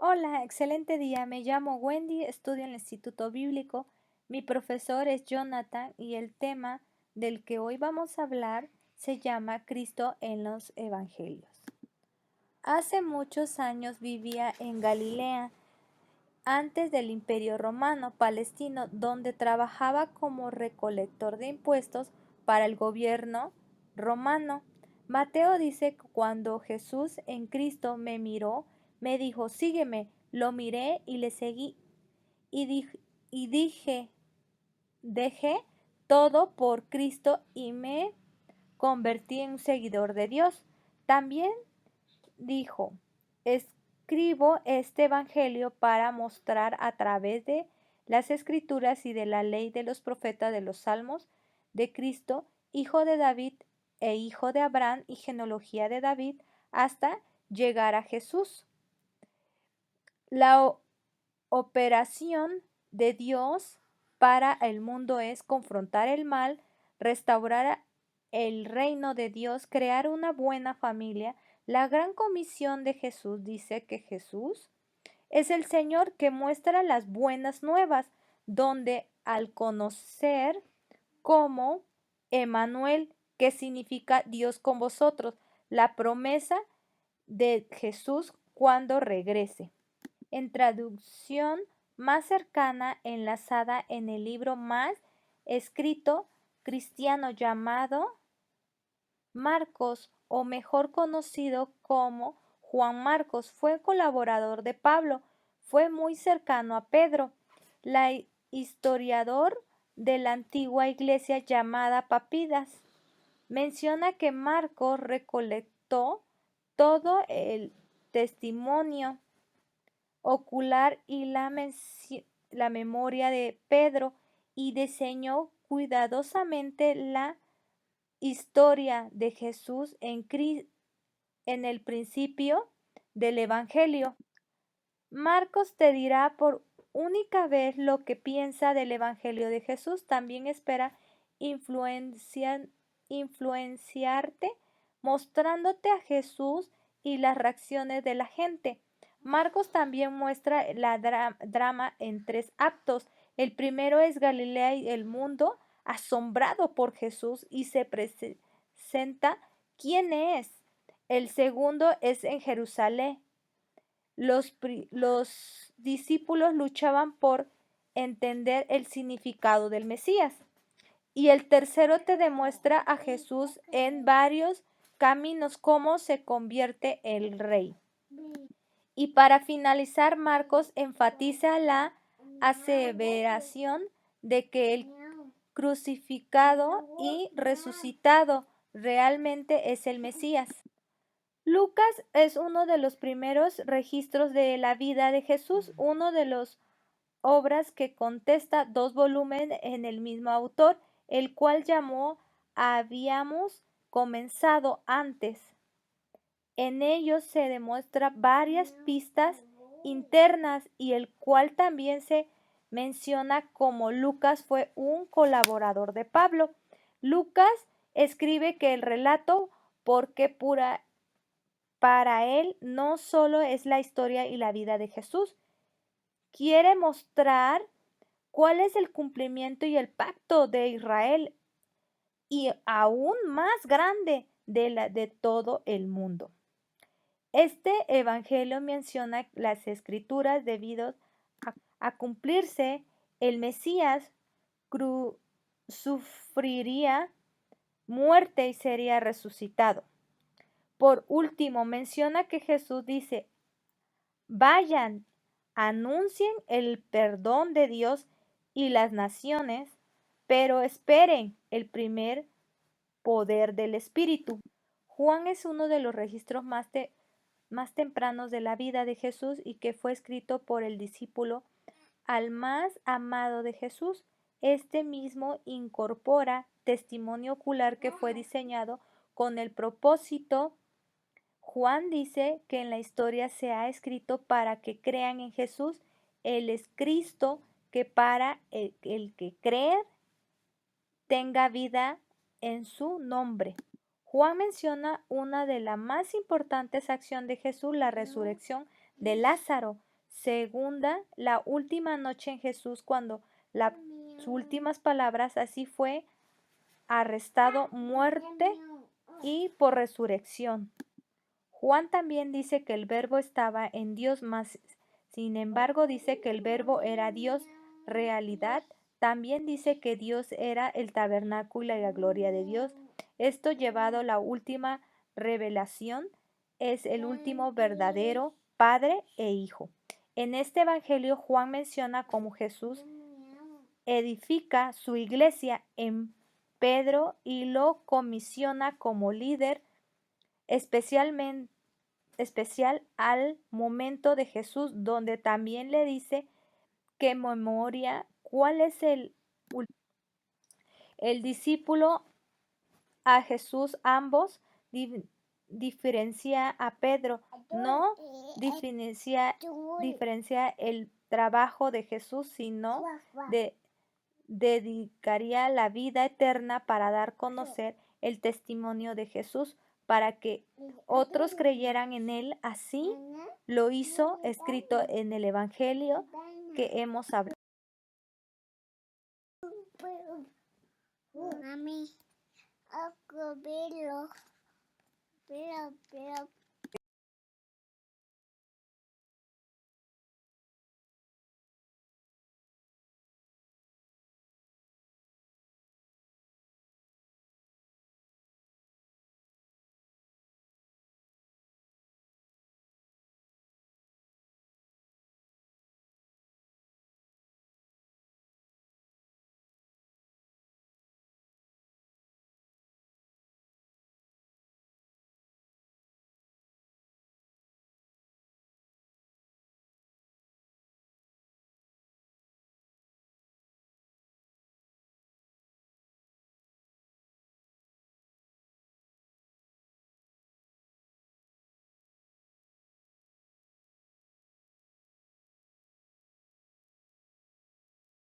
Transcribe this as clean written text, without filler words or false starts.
Hola, excelente día. Me llamo Wendy, estudio en el Instituto Bíblico. Mi profesor es Jonathan y el tema del que hoy vamos a hablar se llama Cristo en los Evangelios. Hace muchos años vivía en Galilea, antes del Imperio Romano Palestino, donde trabajaba como recolector de impuestos para el gobierno romano. Mateo dice que cuando Jesús en Cristo me miró, me dijo, sígueme. Lo miré y le seguí y dije, dejé todo por Cristo y me convertí en un seguidor de Dios. También dijo, escribo este Evangelio para mostrar a través de las Escrituras y de la ley de los profetas de los Salmos de Cristo, hijo de David e hijo de Abraham y genealogía de David, hasta llegar a Jesús. La operación de Dios para el mundo es confrontar el mal, restaurar el reino de Dios, crear una buena familia. La gran comisión de Jesús dice que Jesús es el Señor que muestra las buenas nuevas, donde al conocer como Emanuel, que significa Dios con vosotros, la promesa de Jesús cuando regrese. En traducción más cercana, enlazada en el libro más escrito cristiano llamado Marcos, o mejor conocido como Juan Marcos, fue colaborador de Pablo, fue muy cercano a Pedro. La historiador de la antigua iglesia llamada Papidas menciona que Marcos recolectó todo el testimonio ocular y la memoria de Pedro y diseñó cuidadosamente la historia de Jesús en el principio del Evangelio. Marcos te dirá por única vez lo que piensa del Evangelio de Jesús. También espera influenciarte mostrándote a Jesús y las reacciones de la gente. Marcos también muestra la drama en 3 actos. El primero es Galilea y el mundo asombrado por Jesús y se presenta quién es. El segundo es en Jerusalén. Los discípulos luchaban por entender el significado del Mesías. Y el tercero te demuestra a Jesús en varios caminos cómo se convierte el rey. Y para finalizar, Marcos enfatiza la aseveración de que el crucificado y resucitado realmente es el Mesías. Lucas es uno de los primeros registros de la vida de Jesús, uno de las obras que contesta 2 volúmenes en el mismo autor, el cual llamó Habíamos comenzado antes. En ellos se demuestra varias pistas internas y el cual también se menciona como Lucas fue un colaborador de Pablo. Lucas escribe que el relato, porque para él no solo es la historia y la vida de Jesús, quiere mostrar cuál es el cumplimiento y el pacto de Israel y aún más grande de todo el mundo. Este evangelio menciona las escrituras debido a cumplirse. El Mesías sufriría muerte y sería resucitado. Por último, menciona que Jesús dice, vayan, anuncien el perdón de Dios y las naciones, pero esperen el primer poder del Espíritu. Juan es uno de los registros más tempranos de la vida de Jesús y que fue escrito por el discípulo al más amado de Jesús. Este mismo incorpora testimonio ocular que fue diseñado con el propósito. Juan dice que en la historia se ha escrito para que crean en Jesús. Él es Cristo, que para el que cree tenga vida en su nombre. Juan menciona una de las más importantes acciones de Jesús, la resurrección de Lázaro. Segunda, la última noche en Jesús, cuando sus últimas palabras, así fue arrestado, muerte y por resurrección. Juan también dice que el verbo estaba en Dios, mas sin embargo dice que el verbo era Dios, realidad. También dice que Dios era el tabernáculo y la gloria de Dios. Esto llevado a la última revelación, es el último verdadero Padre e Hijo. En este Evangelio Juan menciona cómo Jesús edifica su iglesia en Pedro y lo comisiona como líder especial al momento de Jesús, donde también le dice que memoria cuál es el discípulo a Jesús. Ambos diferencia a Pedro, no diferencia el trabajo de Jesús, sino dedicaría la vida eterna para dar a conocer el testimonio de Jesús, para que otros creyeran en él. Así lo hizo escrito en el Evangelio que hemos hablado. Mami, aku belok.